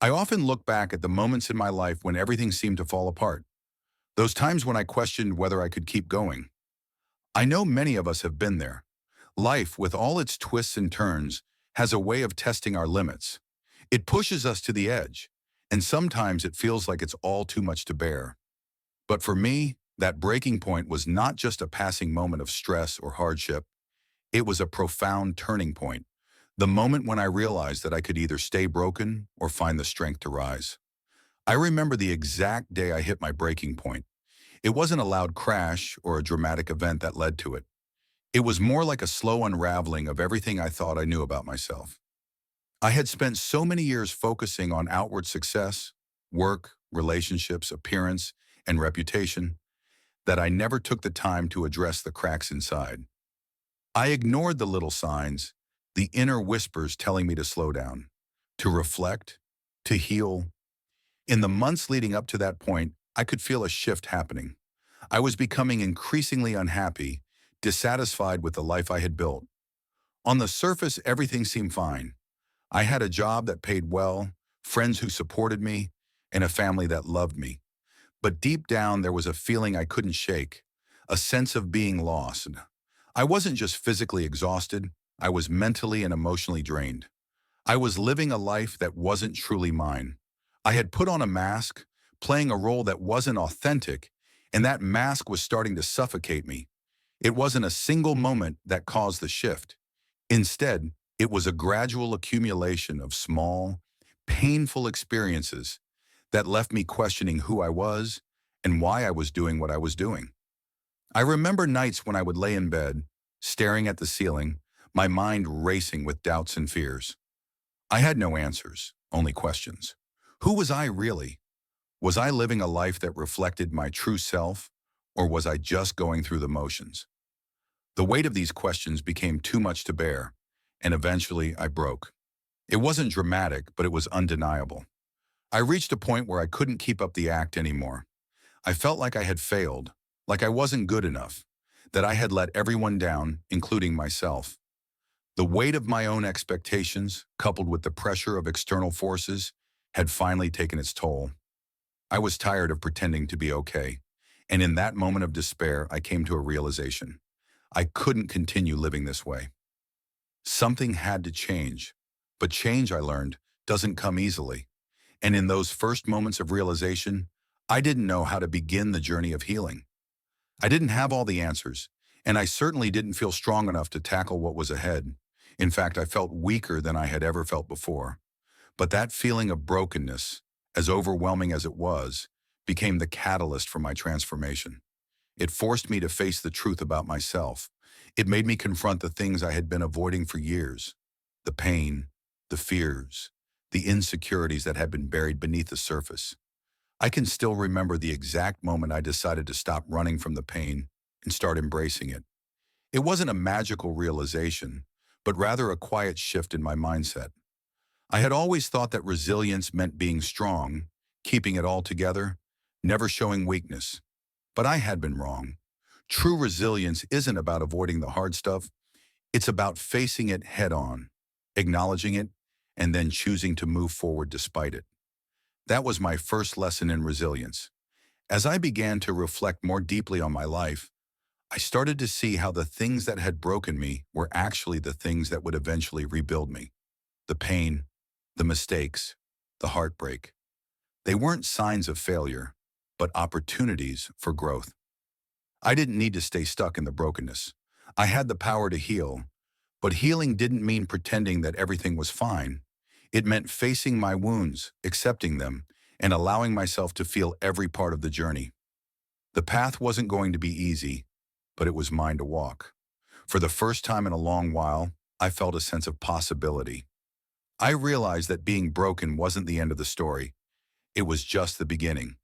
I often look back at the moments in my life when everything seemed to fall apart. Those times when I questioned whether I could keep going. I know many of us have been there. Life, with all its twists and turns, has a way of testing our limits. It pushes us to the edge, and sometimes it feels like it's all too much to bear. But for me, that breaking point was not just a passing moment of stress or hardship. It was a profound turning point. The moment when I realized that I could either stay broken or find the strength to rise. I remember the exact day I hit my breaking point. It wasn't a loud crash or a dramatic event that led to it. It was more like a slow unraveling of everything I thought I knew about myself. I had spent so many years focusing on outward success, work, relationships, appearance, and reputation that I never took the time to address the cracks inside. I ignored the little signs, the inner whispers telling me to slow down, to reflect, to heal. In the months leading up to that point, I could feel a shift happening. I was becoming increasingly unhappy, dissatisfied with the life I had built. On the surface, everything seemed fine. I had a job that paid well, friends who supported me, and a family that loved me. But deep down, there was a feeling I couldn't shake, a sense of being lost. I wasn't just physically exhausted, I was mentally and emotionally drained. I was living a life that wasn't truly mine. I had put on a mask, playing a role that wasn't authentic, and that mask was starting to suffocate me. It wasn't a single moment that caused the shift. Instead, it was a gradual accumulation of small, painful experiences that left me questioning who I was and why I was doing what I was doing. I remember nights when I would lay in bed, staring at the ceiling, my mind racing with doubts and fears. I had no answers, only questions. Who was I really? Was I living a life that reflected my true self, or was I just going through the motions? The weight of these questions became too much to bear, and eventually I broke. It wasn't dramatic, but it was undeniable. I reached a point where I couldn't keep up the act anymore. I felt like I had failed, like I wasn't good enough, that I had let everyone down, including myself. The weight of my own expectations, coupled with the pressure of external forces, had finally taken its toll. I was tired of pretending to be okay, and in that moment of despair, I came to a realization. I couldn't continue living this way. Something had to change, but change, I learned, doesn't come easily. And in those first moments of realization, I didn't know how to begin the journey of healing. I didn't have all the answers, and I certainly didn't feel strong enough to tackle what was ahead. In fact, I felt weaker than I had ever felt before. But that feeling of brokenness, as overwhelming as it was, became the catalyst for my transformation. It forced me to face the truth about myself. It made me confront the things I had been avoiding for years. The pain, the fears, the insecurities that had been buried beneath the surface. I can still remember the exact moment I decided to stop running from the pain and start embracing it. It wasn't a magical realization, but rather a quiet shift in my mindset. I had always thought that resilience meant being strong, keeping it all together, never showing weakness. But I had been wrong. True resilience isn't about avoiding the hard stuff. It's about facing it head on, acknowledging it, and then choosing to move forward despite it. That was my first lesson in resilience. As I began to reflect more deeply on my life, I started to see how the things that had broken me were actually the things that would eventually rebuild me. The pain, the mistakes, the heartbreak. They weren't signs of failure, but opportunities for growth. I didn't need to stay stuck in the brokenness. I had the power to heal, but healing didn't mean pretending that everything was fine. It meant facing my wounds, accepting them, and allowing myself to feel every part of the journey. The path wasn't going to be easy, but it was mine to walk. For the first time in a long while, I felt a sense of possibility. I realized that being broken wasn't the end of the story. It was just the beginning.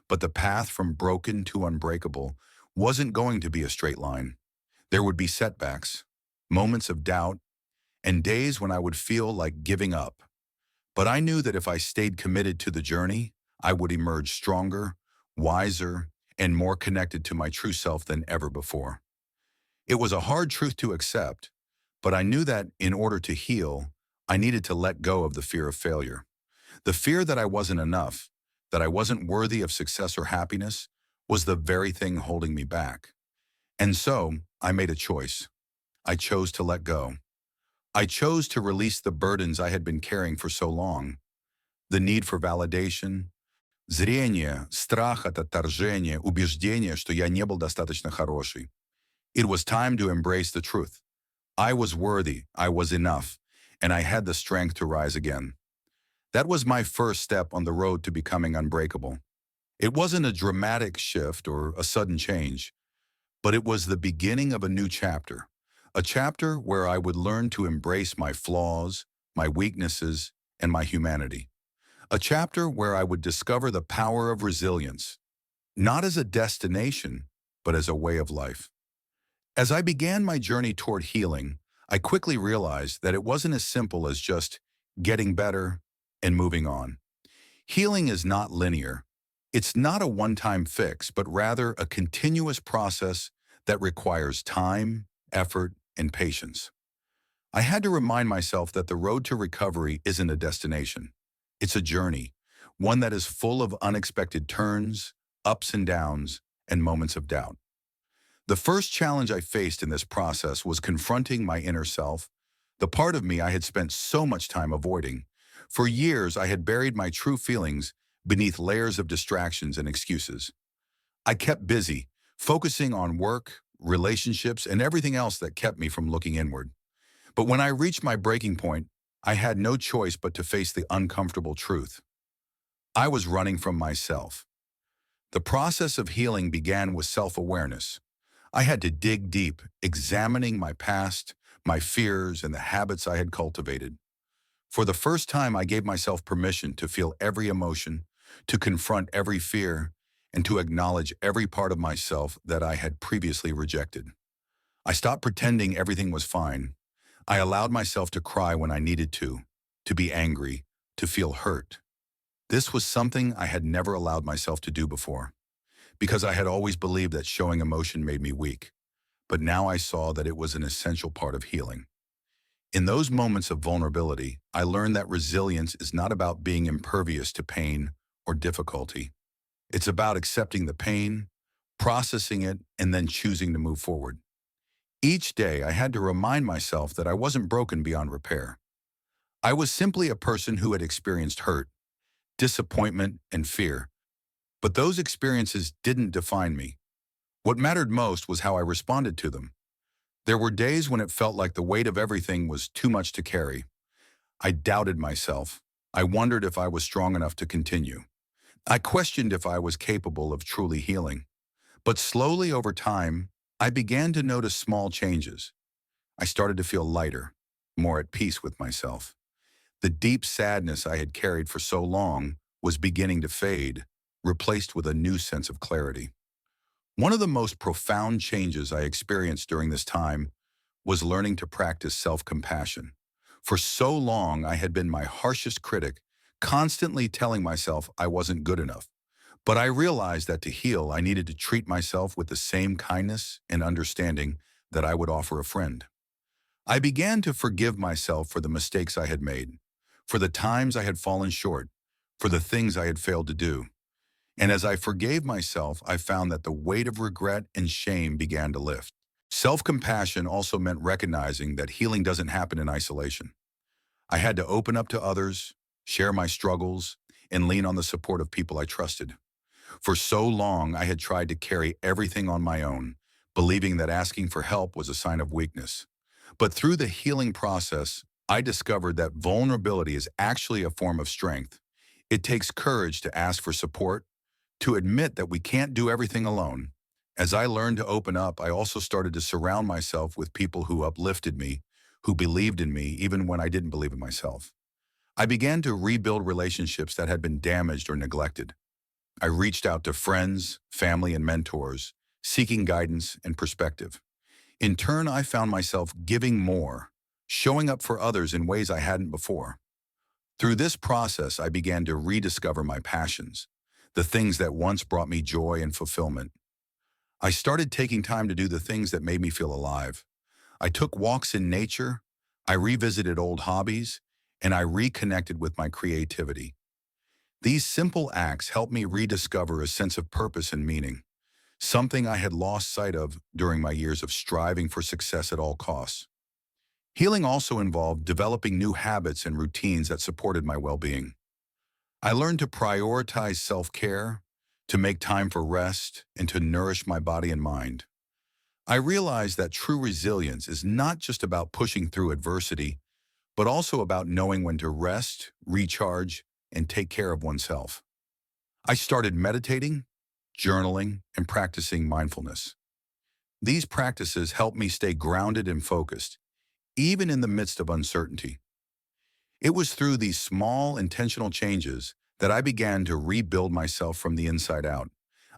But the path from broken to unbreakable wasn't going to be a straight line. There would be setbacks, moments of doubt, and days when I would feel like giving up. But I knew that if I stayed committed to the journey, I would emerge stronger, wiser, and more connected to my true self than ever before. It was a hard truth to accept, but I knew that in order to heal, I needed to let go of the fear of failure. The fear that I wasn't enough, that I wasn't worthy of success or happiness, was the very thing holding me back. And so, I made a choice. I chose to let go. I chose to release the burdens I had been carrying for so long. The need for validation, зрение, страх от отторжения, убеждение, что я не был достаточно хороший. It was time to embrace the truth. I was worthy, I was enough, and I had the strength to rise again. That was my first step on the road to becoming unbreakable. It wasn't a dramatic shift or a sudden change, but it was the beginning of a new chapter, a chapter where I would learn to embrace my flaws, my weaknesses, and my humanity. A chapter where I would discover the power of resilience, not as a destination, but as a way of life. As I began my journey toward healing, I quickly realized that it wasn't as simple as just getting better and moving on. Healing is not linear. It's not a one-time fix, but rather a continuous process that requires time, effort, and patience. I had to remind myself that the road to recovery isn't a destination. It's a journey, one that is full of unexpected turns, ups and downs, and moments of doubt. The first challenge I faced in this process was confronting my inner self, the part of me I had spent so much time avoiding. For years, I had buried my true feelings beneath layers of distractions and excuses. I kept busy, focusing on work, relationships, and everything else that kept me from looking inward. But when I reached my breaking point, I had no choice but to face the uncomfortable truth. I was running from myself. The process of healing began with self-awareness. I had to dig deep, examining my past, my fears, and the habits I had cultivated. For the first time, I gave myself permission to feel every emotion, to confront every fear, and to acknowledge every part of myself that I had previously rejected. I stopped pretending everything was fine. I allowed myself to cry when I needed to be angry, to feel hurt. This was something I had never allowed myself to do before, because I had always believed that showing emotion made me weak. But now I saw that it was an essential part of healing. In those moments of vulnerability, I learned that resilience is not about being impervious to pain or difficulty. It's about accepting the pain, processing it, and then choosing to move forward. Each day, I had to remind myself that I wasn't broken beyond repair. I was simply a person who had experienced hurt, disappointment, and fear. But those experiences didn't define me. What mattered most was how I responded to them. There were days when it felt like the weight of everything was too much to carry. I doubted myself. I wondered if I was strong enough to continue. I questioned if I was capable of truly healing. But slowly over time, I began to notice small changes. I started to feel lighter, more at peace with myself. The deep sadness I had carried for so long was beginning to fade, replaced with a new sense of clarity. One of the most profound changes I experienced during this time was learning to practice self-compassion. For so long, I had been my harshest critic, constantly telling myself I wasn't good enough. But I realized that to heal, I needed to treat myself with the same kindness and understanding that I would offer a friend. I began to forgive myself for the mistakes I had made, for the times I had fallen short, for the things I had failed to do. And as I forgave myself, I found that the weight of regret and shame began to lift. Self-compassion also meant recognizing that healing doesn't happen in isolation. I had to open up to others, share my struggles, and lean on the support of people I trusted. For so long, I had tried to carry everything on my own, believing that asking for help was a sign of weakness. But through the healing process, I discovered that vulnerability is actually a form of strength. It takes courage to ask for support, to admit that we can't do everything alone. As I learned to open up, I also started to surround myself with people who uplifted me, who believed in me even when I didn't believe in myself. I began to rebuild relationships that had been damaged or neglected. I reached out to friends, family, and mentors, seeking guidance and perspective. In turn, I found myself giving more, showing up for others in ways I hadn't before. Through this process, I began to rediscover my passions, the things that once brought me joy and fulfillment. I started taking time to do the things that made me feel alive. I took walks in nature, I revisited old hobbies, and I reconnected with my creativity. These simple acts helped me rediscover a sense of purpose and meaning, something I had lost sight of during my years of striving for success at all costs. Healing also involved developing new habits and routines that supported my well-being. I learned to prioritize self-care, to make time for rest, and to nourish my body and mind. I realized that true resilience is not just about pushing through adversity, but also about knowing when to rest, recharge, and take care of oneself. I started meditating, journaling, and practicing mindfulness. These practices helped me stay grounded and focused, even in the midst of uncertainty. It was through these small, intentional changes that I began to rebuild myself from the inside out.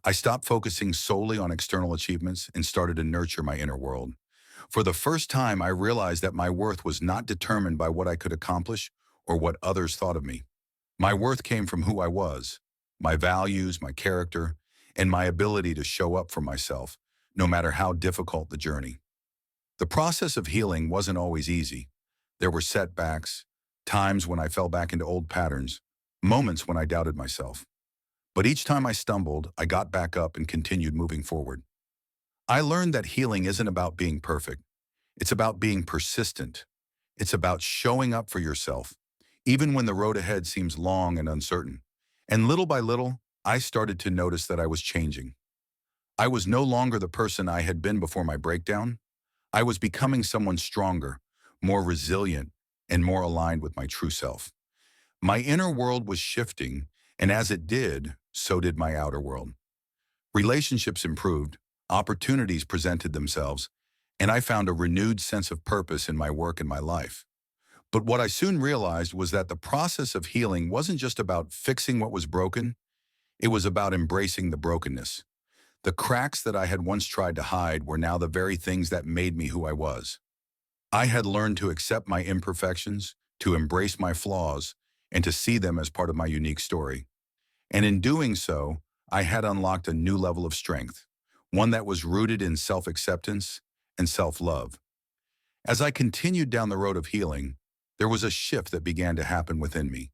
I stopped focusing solely on external achievements and started to nurture my inner world. For the first time, I realized that my worth was not determined by what I could accomplish or what others thought of me. My worth came from who I was, my values, my character, and my ability to show up for myself, no matter how difficult the journey. The process of healing wasn't always easy. There were setbacks, times when I fell back into old patterns, moments when I doubted myself. But each time I stumbled, I got back up and continued moving forward. I learned that healing isn't about being perfect. It's about being persistent. It's about showing up for yourself, even when the road ahead seems long and uncertain. And little by little, I started to notice that I was changing. I was no longer the person I had been before my breakdown. I was becoming someone stronger, more resilient, and more aligned with my true self. My inner world was shifting, and as it did, so did my outer world. Relationships improved, opportunities presented themselves, and I found a renewed sense of purpose in my work and my life. But what I soon realized was that the process of healing wasn't just about fixing what was broken, it was about embracing the brokenness. The cracks that I had once tried to hide were now the very things that made me who I was. I had learned to accept my imperfections, to embrace my flaws, and to see them as part of my unique story. And in doing so, I had unlocked a new level of strength, one that was rooted in self-acceptance and self-love. As I continued down the road of healing, there was a shift that began to happen within me,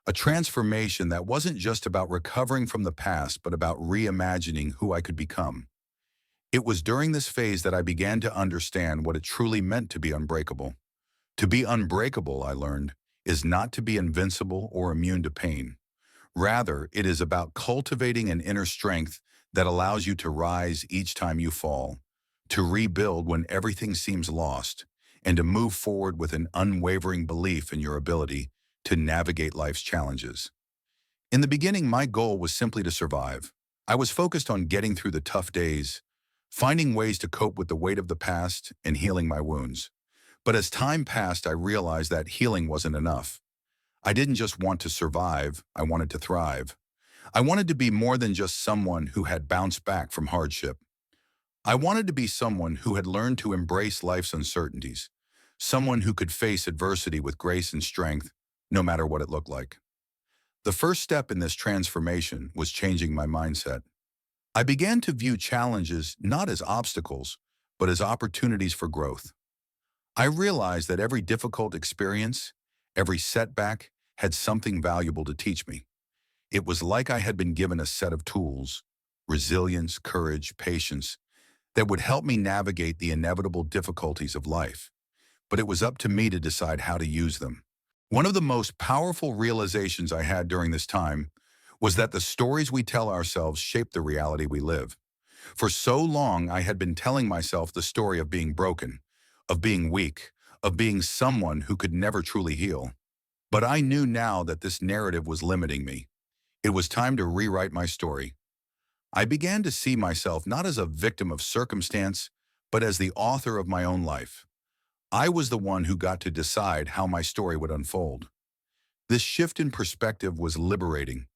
a transformation that wasn't just about recovering from the past, but about reimagining who I could become. It was during this phase that I began to understand what it truly meant to be unbreakable. To be unbreakable, I learned, is not to be invincible or immune to pain. Rather, it is about cultivating an inner strength that allows you to rise each time you fall, to rebuild when everything seems lost, and to move forward with an unwavering belief in your ability to navigate life's challenges. In the beginning, my goal was simply to survive. I was focused on getting through the tough days, finding ways to cope with the weight of the past, and healing my wounds. But as time passed, I realized that healing wasn't enough. I didn't just want to survive, I wanted to thrive. I wanted to be more than just someone who had bounced back from hardship. I wanted to be someone who had learned to embrace life's uncertainties, someone who could face adversity with grace and strength, no matter what it looked like. The first step in this transformation was changing my mindset. I began to view challenges not as obstacles, but as opportunities for growth. I realized that every difficult experience, every setback, had something valuable to teach me. It was like I had been given a set of tools, resilience, courage, patience, that would help me navigate the inevitable difficulties of life. But it was up to me to decide how to use them. One of the most powerful realizations I had during this time was that the stories we tell ourselves shape the reality we live. For so long, I had been telling myself the story of being broken, of being weak, of being someone who could never truly heal. But I knew now that this narrative was limiting me. It was time to rewrite my story. I began to see myself not as a victim of circumstance, but as the author of my own life. I was the one who got to decide how my story would unfold. This shift in perspective was liberating.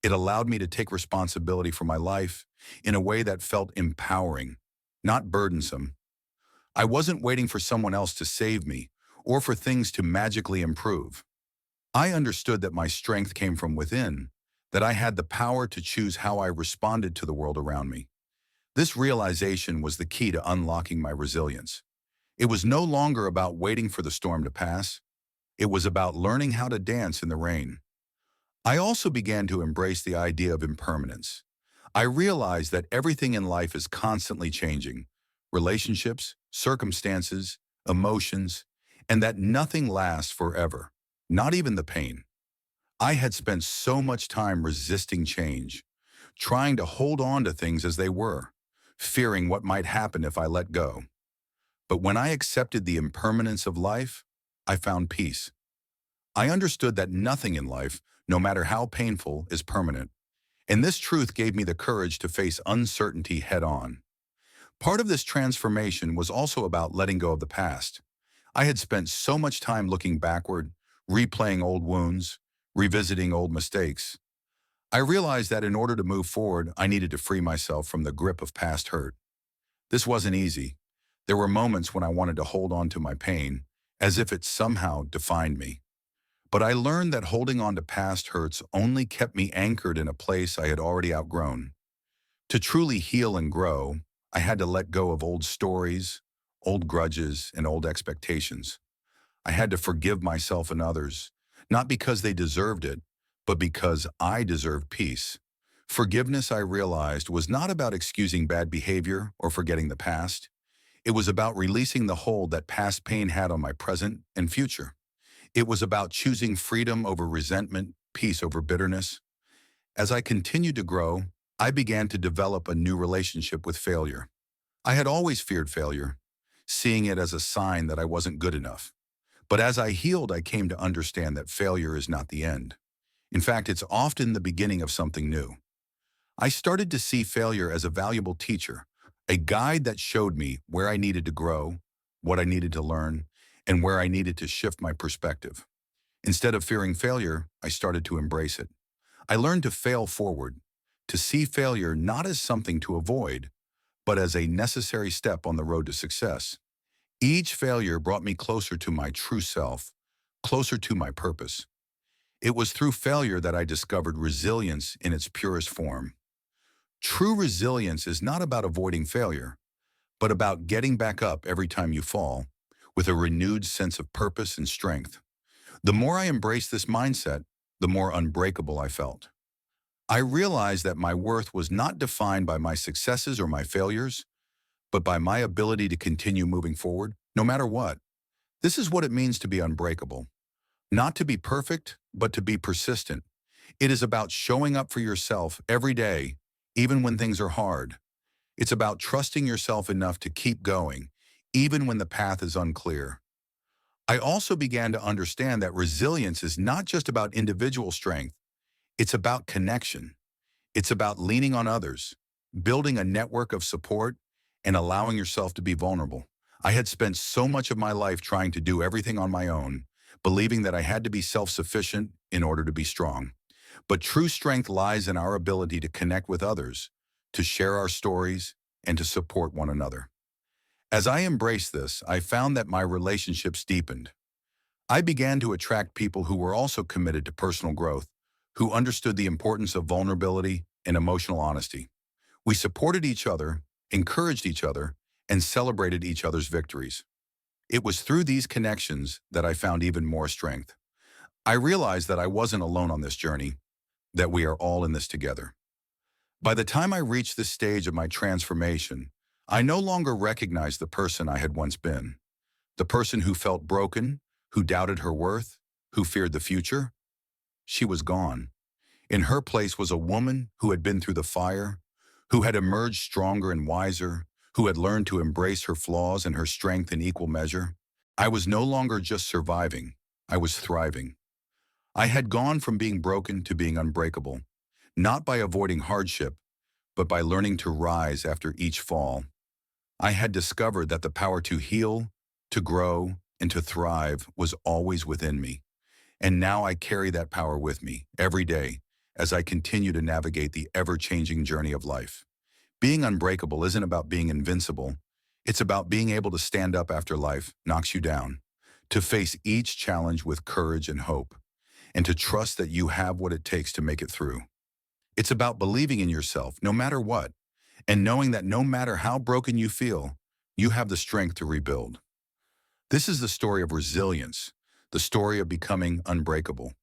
It allowed me to take responsibility for my life in a way that felt empowering, not burdensome. I wasn't waiting for someone else to save me or for things to magically improve. I understood that my strength came from within, that I had the power to choose how I responded to the world around me. This realization was the key to unlocking my resilience. It was no longer about waiting for the storm to pass. It was about learning how to dance in the rain. I also began to embrace the idea of impermanence. I realized that everything in life is constantly changing: relationships, circumstances, emotions, and that nothing lasts forever, not even the pain. I had spent so much time resisting change, trying to hold on to things as they were, fearing what might happen if I let go. But when I accepted the impermanence of life, I found peace. I understood that nothing in life, no matter how painful, is permanent. And this truth gave me the courage to face uncertainty head on. Part of this transformation was also about letting go of the past. I had spent so much time looking backward, replaying old wounds, revisiting old mistakes. I realized that in order to move forward, I needed to free myself from the grip of past hurt. This wasn't easy. There were moments when I wanted to hold on to my pain, as if it somehow defined me. But I learned that holding on to past hurts only kept me anchored in a place I had already outgrown. To truly heal and grow, I had to let go of old stories, old grudges, and old expectations. I had to forgive myself and others, not because they deserved it, but because I deserved peace. Forgiveness, I realized, was not about excusing bad behavior or forgetting the past. It was about releasing the hold that past pain had on my present and future. It was about choosing freedom over resentment, peace over bitterness. As I continued to grow, I began to develop a new relationship with failure. I had always feared failure, seeing it as a sign that I wasn't good enough. But as I healed, I came to understand that failure is not the end. In fact, it's often the beginning of something new. I started to see failure as a valuable teacher, a guide that showed me where I needed to grow, what I needed to learn, and where I needed to shift my perspective. Instead of fearing failure, I started to embrace it. I learned to fail forward, to see failure not as something to avoid, but as a necessary step on the road to success. Each failure brought me closer to my true self, closer to my purpose. It was through failure that I discovered resilience in its purest form. True resilience is not about avoiding failure, but about getting back up every time you fall, with a renewed sense of purpose and strength. The more I embraced this mindset, the more unbreakable I felt. I realized that my worth was not defined by my successes or my failures, but by my ability to continue moving forward, no matter what. This is what it means to be unbreakable. Not to be perfect, but to be persistent. It is about showing up for yourself every day, even when things are hard. It's about trusting yourself enough to keep going, even when the path is unclear. I also began to understand that resilience is not just about individual strength, it's about connection. It's about leaning on others, building a network of support, and allowing yourself to be vulnerable. I had spent so much of my life trying to do everything on my own, believing that I had to be self-sufficient in order to be strong. But true strength lies in our ability to connect with others, to share our stories, and to support one another. As I embraced this, I found that my relationships deepened. I began to attract people who were also committed to personal growth, who understood the importance of vulnerability and emotional honesty. We supported each other, encouraged each other, and celebrated each other's victories. It was through these connections that I found even more strength. I realized that I wasn't alone on this journey, that we are all in this together. By the time I reached this stage of my transformation, I no longer recognized the person I had once been. The person who felt broken, who doubted her worth, who feared the future. She was gone. In her place was a woman who had been through the fire, who had emerged stronger and wiser, who had learned to embrace her flaws and her strength in equal measure. I was no longer just surviving, I was thriving. I had gone from being broken to being unbreakable, not by avoiding hardship, but by learning to rise after each fall. I had discovered that the power to heal, to grow, and to thrive was always within me. And now I carry that power with me every day as I continue to navigate the ever-changing journey of life. Being unbreakable isn't about being invincible. It's about being able to stand up after life knocks you down, to face each challenge with courage and hope, and to trust that you have what it takes to make it through. It's about believing in yourself no matter what, and knowing that no matter how broken you feel, you have the strength to rebuild. This is the story of resilience, the story of becoming unbreakable.